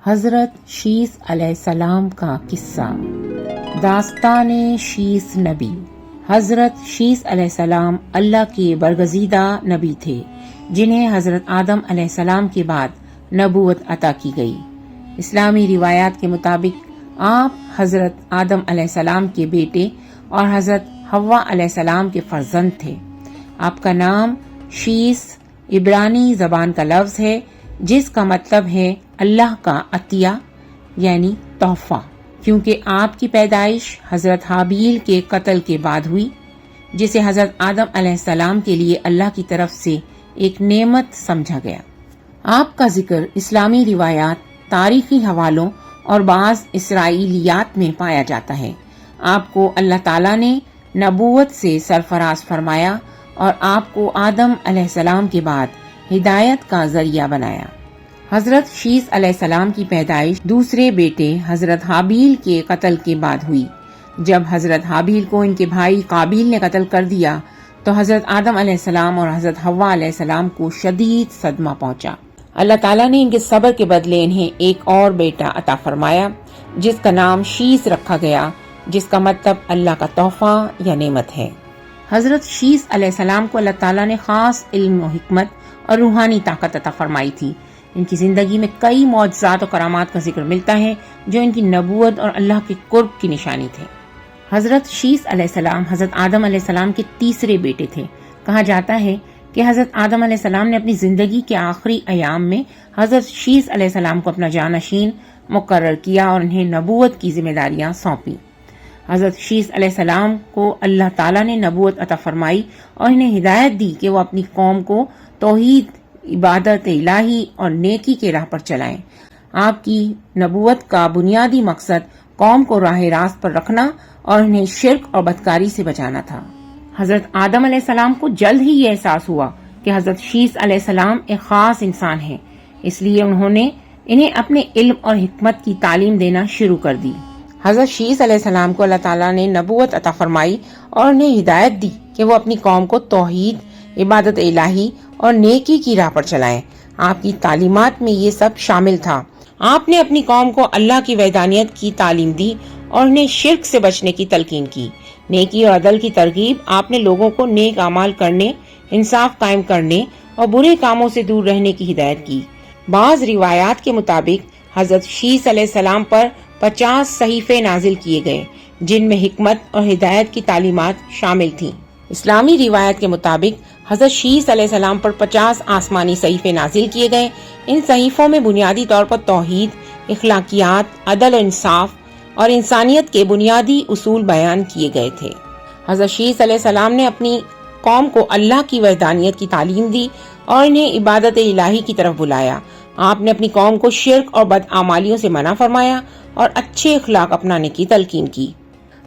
حضرت شیس علیہ السلام کا قصہ۔ داستان شیس نبی۔ حضرت شیس علیہ السلام اللہ کے برگزیدہ نبی تھے جنہیں حضرت آدم علیہ السلام کے بعد نبوت عطا کی گئی۔ اسلامی روایات کے مطابق آپ حضرت آدم علیہ السلام کے بیٹے اور حضرت حوا علیہ السلام کے فرزند تھے۔ آپ کا نام شیس عبرانی زبان کا لفظ ہے جس کا مطلب ہے اللہ کا عطیہ یعنی تحفہ، کیونکہ آپ کی پیدائش حضرت حابیل کے قتل کے بعد ہوئی جسے حضرت آدم علیہ السلام کے لیے اللہ کی طرف سے ایک نعمت سمجھا گیا۔ آپ کا ذکر اسلامی روایات، تاریخی حوالوں اور بعض اسرائیلیات میں پایا جاتا ہے۔ آپ کو اللہ تعالیٰ نے نبوت سے سرفراز فرمایا اور آپ کو آدم علیہ السلام کے بعد ہدایت کا ذریعہ بنایا۔ حضرت شیس علیہ السلام کی پیدائش دوسرے بیٹے حضرت حابیل کے قتل کے بعد ہوئی۔ جب حضرت حابیل کو ان کے بھائی قابیل نے قتل کر دیا تو حضرت آدم علیہ السلام اور حضرت حوا علیہ السلام کو شدید صدمہ پہنچا۔ اللہ تعالیٰ نے ان کے صبر کے بدلے انہیں ایک اور بیٹا عطا فرمایا جس کا نام شیس رکھا گیا، جس کا مطلب اللہ کا تحفہ یا نعمت ہے۔ حضرت شیس علیہ السلام کو اللہ تعالیٰ نے خاص علم و حکمت اور روحانی طاقت عطا فرمائی تھی۔ ان کی زندگی میں کئی معجزات اور کرامات کا ذکر ملتا ہے جو ان کی نبوت اور اللہ کے قرب کی نشانی تھے۔ حضرت شیس علیہ السلام حضرت آدم علیہ السلام کے تیسرے بیٹے تھے۔ کہا جاتا ہے کہ حضرت آدم علیہ السلام نے اپنی زندگی کے آخری ایام میں حضرت شیس علیہ السلام کو اپنا جانشین مقرر کیا اور انہیں نبوت کی ذمہ داریاں سونپی۔ حضرت شیس علیہ السلام کو اللہ تعالیٰ نے نبوت عطا فرمائی اور انہیں ہدایت دی کہ وہ اپنی قوم کو توحید، عبادت الہی اور نیکی کے راہ پر چلائیں۔ آپ کی نبوت کا بنیادی مقصد قوم کو راہ راست پر رکھنا اور انہیں شرک اور بدکاری سے بچانا تھا۔ حضرت آدم علیہ السلام کو جلد ہی یہ احساس ہوا کہ حضرت شیس علیہ السلام ایک خاص انسان ہیں، اس لیے انہوں نے انہیں اپنے علم اور حکمت کی تعلیم دینا شروع کر دی۔ حضرت شیس علیہ السلام کو اللہ تعالیٰ نے نبوت عطا فرمائی اور انہیں ہدایت دی کہ وہ اپنی قوم کو توحید، عبادت الہی اور نیکی کی راہ پر چلائیں۔ آپ کی تعلیمات میں یہ سب شامل تھا۔ آپ نے اپنی قوم کو اللہ کی وحدانیت کی تعلیم دی اور انہیں شرک سے بچنے کی تلقین کی۔ نیکی اور عدل کی ترغیب آپ نے لوگوں کو نیک اعمال کرنے، انصاف قائم کرنے اور برے کاموں سے دور رہنے کی ہدایت کی۔ بعض روایات کے مطابق حضرت شیس علیہ السلام پر 50 صحیفے نازل کیے گئے جن میں حکمت اور ہدایت کی تعلیمات شامل تھیں۔ اسلامی روایت کے مطابق حضرت شیس علیہ السلام پر 50 آسمانی صحیفے نازل کیے گئے۔ ان صحیفوں میں بنیادی طور پر توحید، اخلاقیات، عدل و انصاف اور انسانیت کے بنیادی اصول بیان کیے گئے تھے۔ حضرت شیس علیہ السلام نے اپنی قوم کو اللہ کی وحدانیت کی تعلیم دی اور انہیں عبادت الہی کی طرف بلایا۔ آپ نے اپنی قوم کو شرک اور بدعمالیوں سے منع فرمایا اور اچھے اخلاق اپنانے کی تلقین کی۔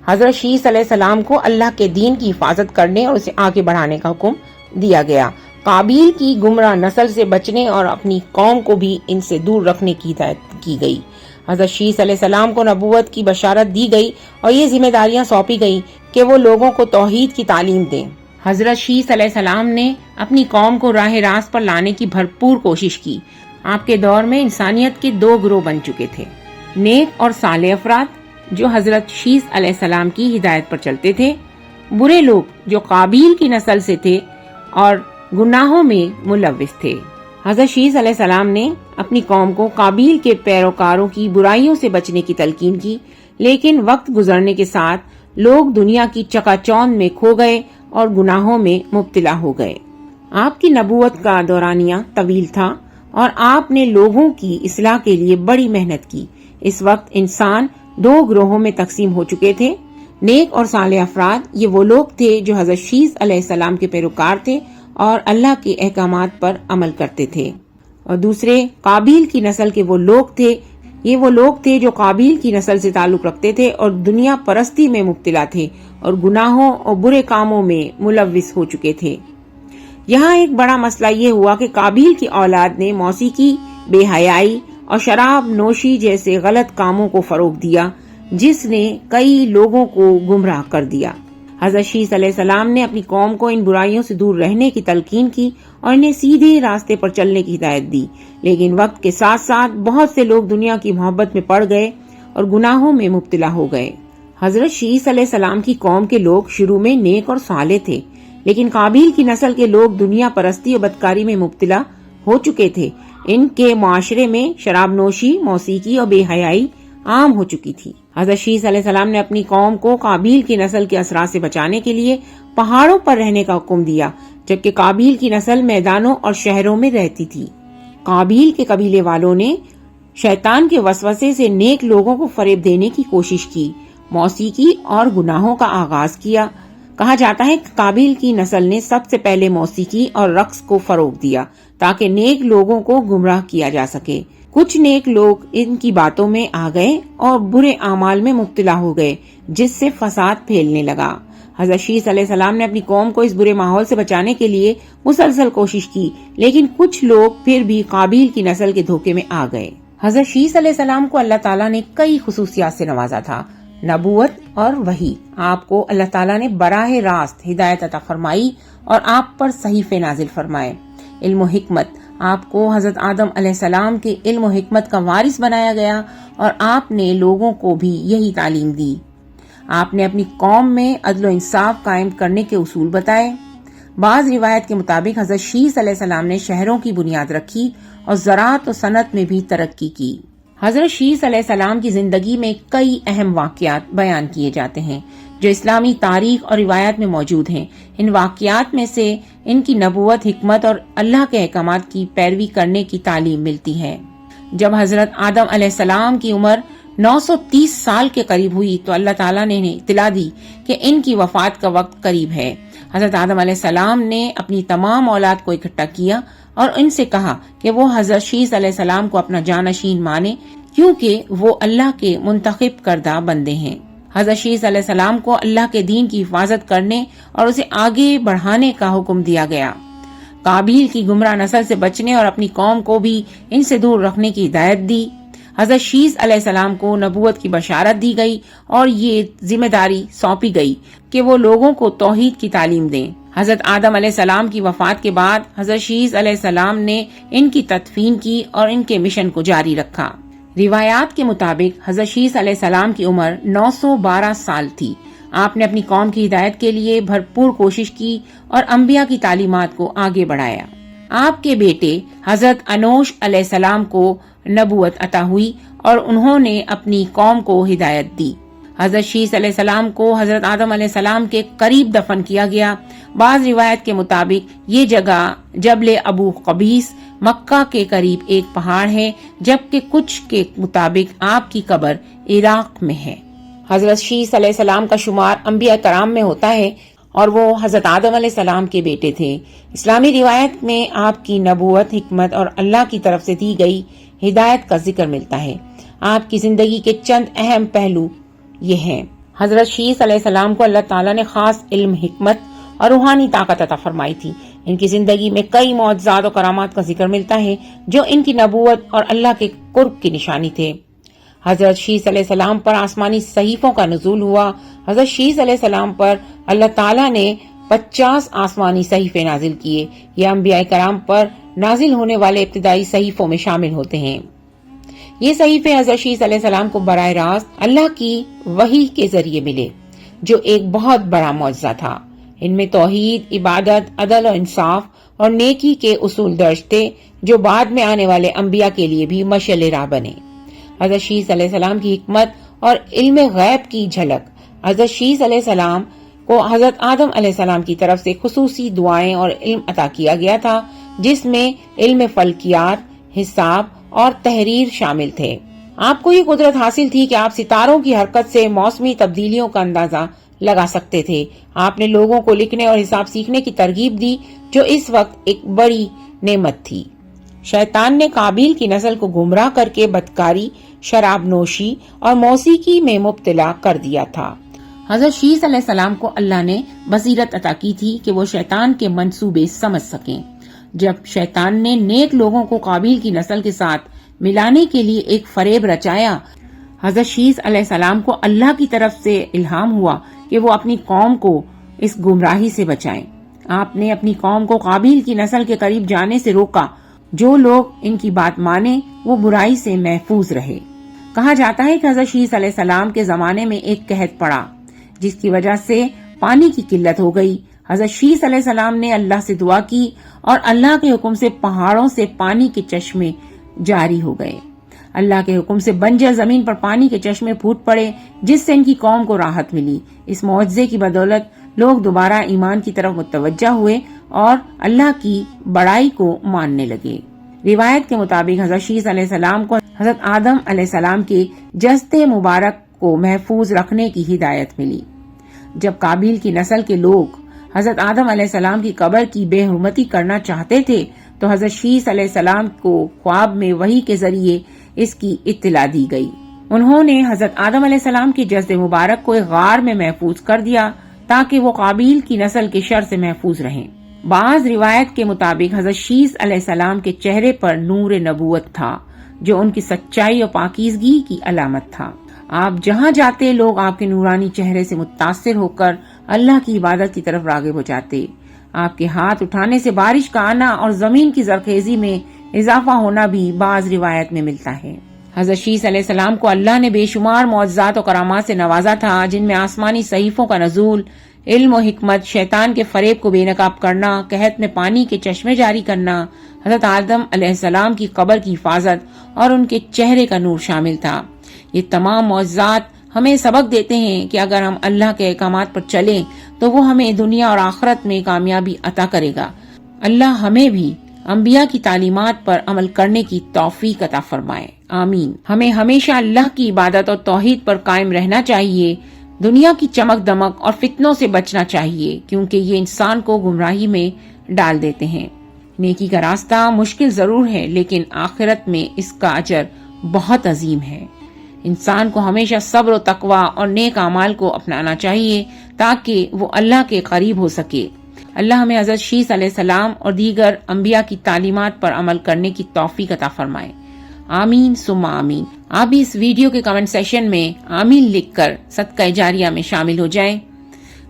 حضرت شیس علیہ السلام کو اللہ کے دین کی حفاظت کرنے اور اسے آگے بڑھانے کا حکم دیا گیا۔ قابیل کی گمراہ نسل سے بچنے اور اپنی قوم کو بھی ان سے دور رکھنے کی ہدایت کی گئی۔ حضرت شیس علیہ السلام کو نبوت کی بشارت دی گئی اور یہ ذمہ داریاں سونپی گئی کہ وہ لوگوں کو توحید کی تعلیم دیں۔ حضرت شیس علیہ السلام نے اپنی قوم کو راہ راست پر لانے کی بھرپور کوشش کی۔ آپ کے دور میں انسانیت کے 2 گروہ بن چکے تھے، نیک اور صالح افراد جو حضرت شیس علیہ السلام کی ہدایت پر چلتے تھے، برے لوگ جو قابیل کی نسل سے تھے اور گناہوں میں ملوث تھے۔ حضرت شیس علیہ السلام نے اپنی قوم کو قابیل کے پیروکاروں کی برائیوں سے بچنے کی تلقین کی، لیکن وقت گزرنے کے ساتھ لوگ دنیا کی چکا چوند میں کھو گئے اور گناہوں میں مبتلا ہو گئے۔ آپ کی نبوت کا دورانیہ طویل تھا اور آپ نے لوگوں کی اصلاح کے لیے بڑی محنت کی۔ اس وقت انسان 2 گروہوں میں تقسیم ہو چکے تھے۔ نیک اور صالح افراد یہ وہ لوگ تھے جو حضرت شیس علیہ السلام کے پیروکار تھے اور اللہ کے احکامات پر عمل کرتے تھے، اور دوسرے قابیل کی نسل کے وہ لوگ تھے جو قابیل کی نسل سے تعلق رکھتے تھے اور دنیا پرستی میں مبتلا تھے اور گناہوں اور برے کاموں میں ملوث ہو چکے تھے۔ یہاں ایک بڑا مسئلہ یہ ہوا کہ قابیل کی اولاد نے موسیقی، بے حیائی اور شراب نوشی جیسے غلط کاموں کو فروغ دیا جس نے کئی لوگوں کو گمراہ کر دیا۔ حضرت شیس علیہ السلام نے اپنی قوم کو ان برائیوں سے دور رہنے کی تلقین کی اور انہیں سیدھے راستے پر چلنے کی ہدایت دی، لیکن وقت کے ساتھ ساتھ بہت سے لوگ دنیا کی محبت میں پڑ گئے اور گناہوں میں مبتلا ہو گئے۔ حضرت شیس علیہ السلام کی قوم کے لوگ شروع میں نیک اور صالح تھے، لیکن قابیل کی نسل کے لوگ دنیا پرستی اور بدکاری میں مبتلا ہو چکے تھے۔ ان کے معاشرے میں شراب نوشی، موسیقی اور بے حیائی عام ہو چکی تھی۔ حضرت شیس علیہ السلام نے اپنی قوم کو قابیل کی نسل کے اثرات سے بچانے کے لیے پہاڑوں پر رہنے کا حکم دیا، جبکہ قابیل کی نسل میدانوں اور شہروں میں رہتی تھی۔ قابیل کے قبیلے والوں نے شیطان کے وسوسے سے نیک لوگوں کو فریب دینے کی کوشش کی، موسیقی اور گناہوں کا آغاز کیا۔ کہا جاتا ہے کہ قابیل کی نسل نے سب سے پہلے موسیقی اور رقص کو فروغ دیا تاکہ نیک لوگوں کو گمراہ کیا جا سکے۔ کچھ نیک لوگ ان کی باتوں میں آ گئے اور برے اعمال میں مبتلا ہو گئے، جس سے فساد پھیلنے لگا۔ حضرت شیس علیہ السلام نے اپنی قوم کو اس برے ماحول سے بچانے کے لیے مسلسل کوشش کی، لیکن کچھ لوگ پھر بھی قابیل کی نسل کے دھوکے میں آ گئے۔ حضرت شیس علیہ السلام کو اللہ تعالیٰ نے کئی خصوصیات سے نوازا تھا، نبوت اور وحی۔ آپ کو اللہ تعالیٰ نے براہ راست ہدایت عطا فرمائی اور آپ پر صحیفے نازل فرمائے۔ علم و حکمت، آپ کو حضرت آدم علیہ السلام کے علم و حکمت کا وارث بنایا گیا اور آپ نے لوگوں کو بھی یہی تعلیم دی۔ آپ نے اپنی قوم میں عدل و انصاف قائم کرنے کے اصول بتائے۔ بعض روایت کے مطابق حضرت شیس علیہ السلام نے شہروں کی بنیاد رکھی اور زراعت و صنعت میں بھی ترقی کی۔ حضرت شیس علیہ السلام کی زندگی میں کئی اہم واقعات بیان کیے جاتے ہیں جو اسلامی تاریخ اور روایات میں موجود ہیں۔ ان واقعات میں سے ان کی نبوت، حکمت اور اللہ کے احکامات کی پیروی کرنے کی تعلیم ملتی ہے۔ جب حضرت آدم علیہ السلام کی عمر 930 سال کے قریب ہوئی تو اللہ تعالیٰ نے انہیں اطلاع دی کہ ان کی وفات کا وقت قریب ہے۔ حضرت آدم علیہ السلام نے اپنی تمام اولاد کو اکٹھا کیا اور ان سے کہا کہ وہ حضرت شیس علیہ السلام کو اپنا جانشین مانے، کیونکہ وہ اللہ کے منتخب کردہ بندے ہیں۔ حضرت شیس علیہ السلام کو اللہ کے دین کی حفاظت کرنے اور اسے آگے بڑھانے کا حکم دیا گیا۔ قابیل کی گمراہ نسل سے بچنے اور اپنی قوم کو بھی ان سے دور رکھنے کی ہدایت دی۔ حضرت شیس علیہ السلام کو نبوت کی بشارت دی گئی اور یہ ذمہ داری سونپی گئی کہ وہ لوگوں کو توحید کی تعلیم دیں۔ حضرت آدم علیہ السلام کی وفات کے بعد حضرت شیس علیہ السلام نے ان کی تدفین کی اور ان کے مشن کو جاری رکھا۔ روایات کے مطابق حضرت شیس علیہ السلام کی عمر 912 سال تھی۔ آپ نے اپنی قوم کی ہدایت کے لیے بھرپور کوشش کی اور انبیاء کی تعلیمات کو آگے بڑھایا۔ آپ کے بیٹے حضرت انوش علیہ السلام کو نبوت عطا ہوئی اور انہوں نے اپنی قوم کو ہدایت دی۔ حضرت شیس علیہ السلام کو حضرت آدم علیہ السلام کے قریب دفن کیا گیا۔ بعض روایت کے مطابق یہ جگہ جبل ابو قبیس مکہ کے قریب ایک پہاڑ ہے، جبکہ کچھ کے مطابق آپ کی قبر عراق میں ہے۔ حضرت شیس علیہ السلام کا شمار انبیاء کرام میں ہوتا ہے اور وہ حضرت آدم علیہ السلام کے بیٹے تھے۔ اسلامی روایت میں آپ کی نبوت، حکمت اور اللہ کی طرف سے دی گئی ہدایت کا ذکر ملتا ہے۔ آپ کی زندگی کے چند اہم پہلو یہ ہیں۔ حضرت شیس علیہ السلام کو اللہ تعالیٰ نے خاص علم، حکمت اور روحانی طاقت عطا فرمائی تھی۔ ان کی زندگی میں کئی معجزات اور کرامات کا ذکر ملتا ہے جو ان کی نبوت اور اللہ کے قرب کی نشانی تھے۔ حضرت شیس علیہ السلام پر آسمانی صحیفوں کا نزول ہوا۔ حضرت شیس علیہ السلام پر اللہ تعالیٰ نے 50 آسمانی صحیفے نازل کیے۔ یہ انبیاء کرام پر نازل ہونے والے ابتدائی صحیفوں میں شامل ہوتے ہیں۔ یہ صحیفے حضرت شیس علیہ السلام کو براہ راست اللہ کی وحی کے ذریعے ملے، جو ایک بہت بڑا معجزہ تھا۔ ان میں توحید، عبادت، عدل و انصاف اور نیکی کے اصول درج تھے جو بعد میں آنے والے انبیاء کے لیے بھی مشعل راہ بنے۔ حضرت شیس علیہ السلام کی حکمت اور علم غیب کی جھلک۔ حضرت شیس علیہ السلام کو حضرت آدم علیہ السلام کی طرف سے خصوصی دعائیں اور علم عطا کیا گیا تھا، جس میں علم فلکیات، حساب اور تحریر شامل تھے۔ آپ کو یہ قدرت حاصل تھی کہ آپ ستاروں کی حرکت سے موسمی تبدیلیوں کا اندازہ لگا سکتے تھے۔ آپ نے لوگوں کو لکھنے اور حساب سیکھنے کی ترغیب دی، جو اس وقت ایک بڑی نعمت تھی۔ شیطان نے قابیل کی نسل کو گمراہ کر کے بدکاری، شراب نوشی اور موسیقی میں مبتلا کر دیا تھا۔ حضرت شیس علیہ السلام کو اللہ نے بصیرت عطا کی تھی کہ وہ شیطان کے منصوبے سمجھ سکیں۔ جب شیطان نے نیک لوگوں کو قابیل کی نسل کے ساتھ ملانے کے لیے ایک فریب رچایا، حضرت شیس علیہ السلام کو اللہ کی طرف سے الہام ہوا کہ وہ اپنی قوم کو اس گمراہی سے بچائیں۔ آپ نے اپنی قوم کو قابیل کی نسل کے قریب جانے سے روکا. جو لوگ ان کی بات مانے وہ برائی سے محفوظ رہے. کہا جاتا ہے کہ حضرت شیس علیہ السلام کے زمانے میں ایک قحط پڑا جس کی وجہ سے پانی کی قلت ہو گئی. حضرت شیس علیہ السلام نے اللہ سے دعا کی اور اللہ کے حکم سے پہاڑوں سے پانی کے چشمے جاری ہو گئے. اللہ کے حکم سے بنجر زمین پر پانی کے چشمے پھوٹ پڑے جس سے ان کی قوم کو راحت ملی. اس معجزے کی بدولت لوگ دوبارہ ایمان کی طرف متوجہ ہوئے اور اللہ کی بڑائی کو ماننے لگے. روایت کے مطابق حضرت شیس علیہ السلام کو حضرت آدم علیہ السلام کے جسد مبارک کو محفوظ رکھنے کی ہدایت ملی. جب قابیل کی نسل کے لوگ حضرت آدم علیہ السلام کی قبر کی بے حرمتی کرنا چاہتے تھے تو حضرت شیس علیہ السلام کو خواب میں وحی کے ذریعے اس کی اطلاع دی گئی. انہوں نے حضرت آدم علیہ السلام کی جسد مبارک کو ایک غار میں محفوظ کر دیا تاکہ وہ قابیل کی نسل کے شر سے محفوظ رہیں. بعض روایت کے مطابق حضرت شیس علیہ السلام کے چہرے پر نور نبوت تھا جو ان کی سچائی اور پاکیزگی کی علامت تھا. آپ جہاں جاتے لوگ آپ کے نورانی چہرے سے متاثر ہو کر اللہ کی عبادت کی طرف راغب ہو جاتے. آپ کے ہاتھ اٹھانے سے بارش کا آنا اور زمین کی زرخیزی میں اضافہ ہونا بھی بعض روایت میں ملتا ہے. حضرت شیس علیہ السلام کو اللہ نے بے شمار معجزات و کرامات سے نوازا تھا جن میں آسمانی صحیفوں کا نزول، علم و حکمت، شیطان کے فریب کو بے نقاب کرنا، قحط میں پانی کے چشمے جاری کرنا، حضرت آدم علیہ السلام کی قبر کی حفاظت اور ان کے چہرے کا نور شامل تھا. یہ تمام معجزات ہمیں سبق دیتے ہیں کہ اگر ہم اللہ کے احکامات پر چلیں تو وہ ہمیں دنیا اور آخرت میں کامیابی عطا کرے گا. اللہ ہمیں بھی انبیاء کی تعلیمات پر عمل کرنے کی توفیق عطا فرمائے. آمین. ہمیں ہمیشہ اللہ کی عبادت اور توحید پر قائم رہنا چاہیے. دنیا کی چمک دمک اور فتنوں سے بچنا چاہیے کیونکہ یہ انسان کو گمراہی میں ڈال دیتے ہیں. نیکی کا راستہ مشکل ضرور ہے لیکن آخرت میں اس کا اجر بہت عظیم ہے. انسان کو ہمیشہ صبر و تقوی اور نیک اعمال کو اپنانا چاہیے تاکہ وہ اللہ کے قریب ہو سکے. اللہ ہمیں حضرت شیس علیہ السلام اور دیگر انبیاء کی تعلیمات پر عمل کرنے کی توفیق عطا فرمائے. آمین ثم آمین. آپ بھی اس ویڈیو کے کمنٹ سیکشن میں آمین لکھ کر صدقہ جاریہ میں شامل ہو جائیں.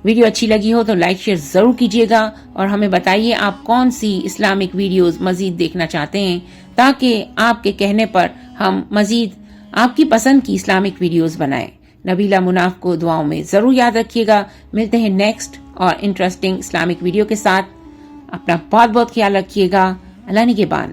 ویڈیو اچھی لگی ہو تو لائک شیئر ضرور کیجیے گا اور ہمیں بتائیے آپ کون سی اسلامک ویڈیوز مزید دیکھنا چاہتے ہیں تاکہ آپ کے کہنے پر ہم مزید آپ کی پسند کی اسلامک ویڈیوز بنائیں. نبیلہ مناف کو دعاؤں میں ضرور یاد رکھیے گا. ملتے ہیں نیکسٹ اور انٹرسٹنگ اسلامک ویڈیو کے ساتھ. اپنا بہت بہت خیال رکھیے گا. اللہ نگہبان.